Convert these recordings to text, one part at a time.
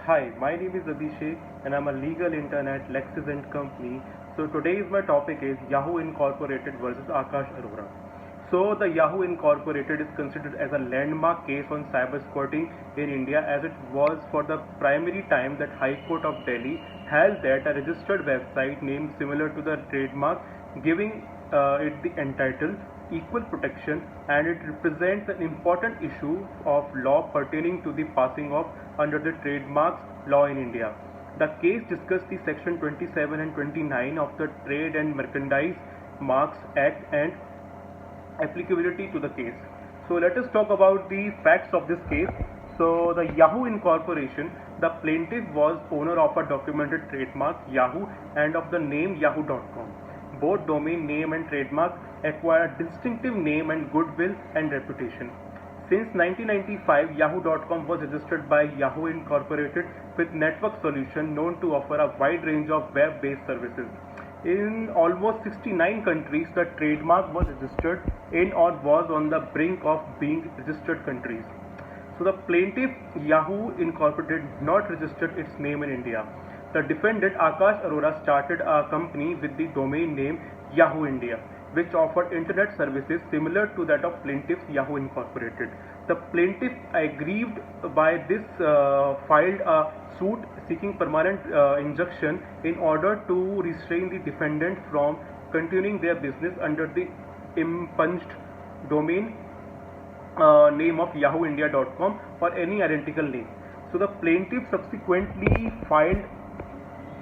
Hi, my name is Abhishek and I'm a legal intern at Lexis and Company. So today's my topic is Yahoo Incorporated versus Akash Arora. So the Yahoo Incorporated is considered as a landmark case on cybersecurity in India, as it was for the primary time that High Court of Delhi held that a registered website name similar to the trademark, giving it the entitled equal protection, and it represents an important issue of law pertaining to the passing of under the trademarks law in India. The case discussed the section 27 and 29 of the Trade and Merchandise Marks Act and applicability to the case. So let us talk about the facts of this case. So the Yahoo Incorporation, the plaintiff was owner of a documented trademark Yahoo and of the name yahoo.com. Both domain name and trademark acquire a distinctive name and goodwill and reputation. Since 1995, Yahoo.com was registered by Yahoo Incorporated with Network Solution, known to offer a wide range of web-based services. In almost 69 countries, the trademark was registered in or was on the brink of being registered countries. So the plaintiff Yahoo Incorporated did not register its name in India. The defendant Akash Arora started a company with the domain name Yahoo India, which offered internet services similar to that of plaintiff's Yahoo Incorporated. The plaintiff, aggrieved by this, filed a suit seeking permanent injunction in order to restrain the defendant from continuing their business under the impunged domain name of yahooindia.com or any identical name. So the plaintiff subsequently filed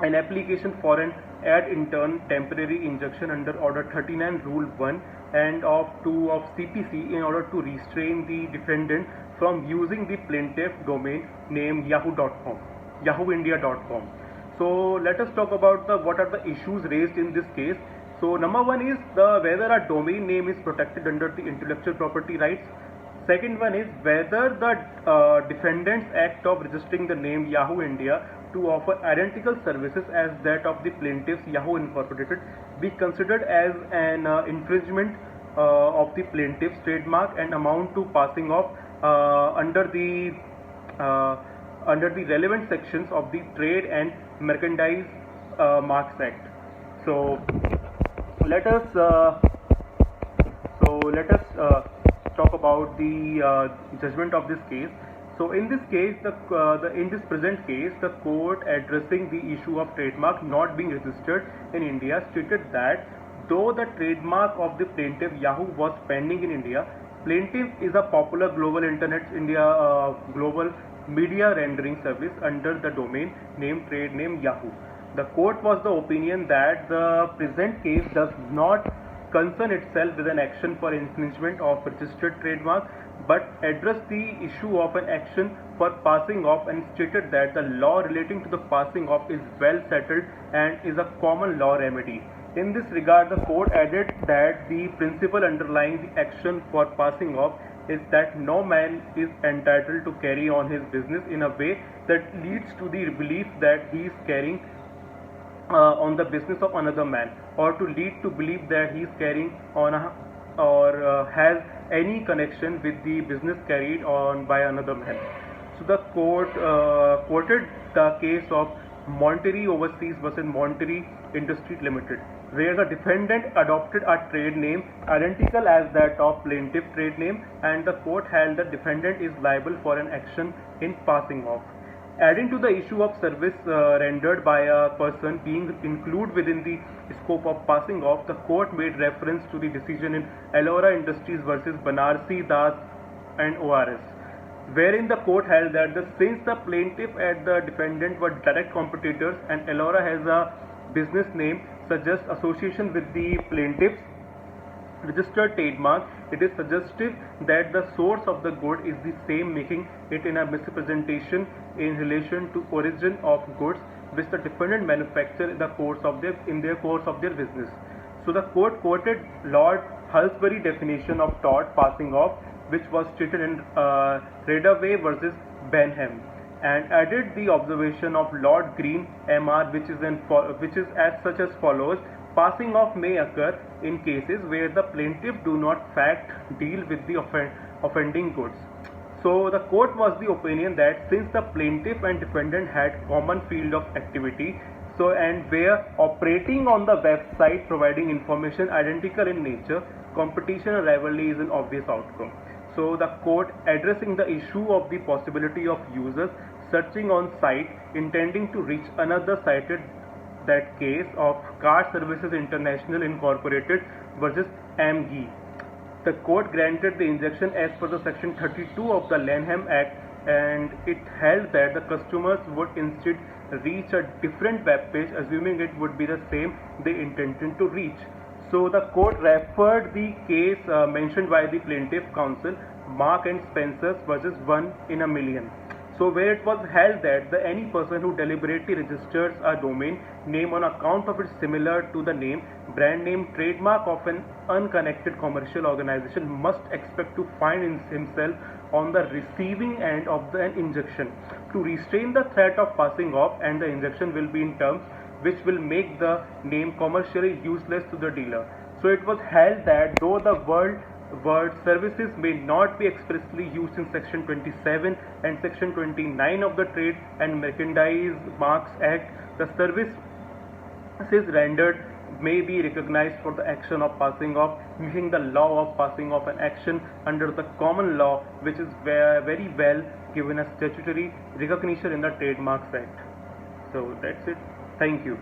an application for an ad intern temporary injunction under Order 39 Rule 1 and of 2 of CPC in order to restrain the defendant from using the plaintiff domain name yahooindia.com. So let us talk about what are the issues raised in this case. So number one is whether a domain name is protected under the intellectual property rights. Second one is whether the defendant's act of registering the name Yahoo India to offer identical services as that of the plaintiff's Yahoo Incorporated be considered as an infringement of the plaintiff's trademark and amount to passing off under the relevant sections of the Trade and Merchandise Marks Act. So let us talk about the judgment of this case. So in this case, in this present case, the court addressing the issue of trademark not being registered in India stated that though the trademark of the plaintiff Yahoo was pending in India, plaintiff is a popular global global media rendering service under the domain name trade name Yahoo. The court was the opinion that the present case does not concern itself with an action for infringement of registered trademark, but addressed the issue of an action for passing off and stated that the law relating to the passing off is well settled and is a common law remedy. In this regard, the court added that the principle underlying the action for passing off is that no man is entitled to carry on his business in a way that leads to the belief that he is carrying on the business of another man, or to lead to believe that he is carrying on has any connection with the business carried on by another man. So the court quoted the case of Monterey Overseas versus Monterey Industries Limited, where the defendant adopted a trade name identical as that of plaintiff trade name, and the court held the defendant is liable for an action in passing off. Adding to the issue of service rendered by a person being included within the scope of passing off, the court made reference to the decision in Ellora Industries versus Banarsi Das and ORS, wherein the court held that since the plaintiff and the defendant were direct competitors and Ellora has a business name suggests association with the plaintiff's registered trademark, it is suggestive that the source of the good is the same, making it in a misrepresentation in relation to origin of goods which the defendant manufactured in the course of their business. So the court quoted Lord Halsbury definition of tort passing off, which was stated in Redaway versus Benham, and added the observation of Lord Green MR, which is as such as follows: passing off may occur in cases where the plaintiff do not fact deal with the offending goods. So the court was the opinion that since the plaintiff and defendant had common field of activity, so and were operating on the website providing information identical in nature, competition and rivalry is an obvious outcome. So the court addressing the issue of the possibility of users searching on site intending to reach another cited that case of Car Services International Incorporated versus AMGI. The court granted the injunction as per the section 32 of the Lanham Act, and it held that the customers would instead reach a different web page assuming it would be the same they intended to reach. So the court referred the case mentioned by the plaintiff counsel, Mark and Spencer versus 1 in a million. So where it was held that any person who deliberately registers a domain name on account of it similar to the name, brand name, trademark of an unconnected commercial organization must expect to find himself on the receiving end of an injunction to restrain the threat of passing off, and the injunction will be in terms which will make the name commercially useless to the dealer. So it was held that though the word services may not be expressly used in section 27 and section 29 of the Trade and Merchandise Marks Act, the services rendered may be recognized for the action of passing off, using the law of passing off an action under the common law, which is very well given a statutory recognition in the Trademarks Act. So that's it. Thank you.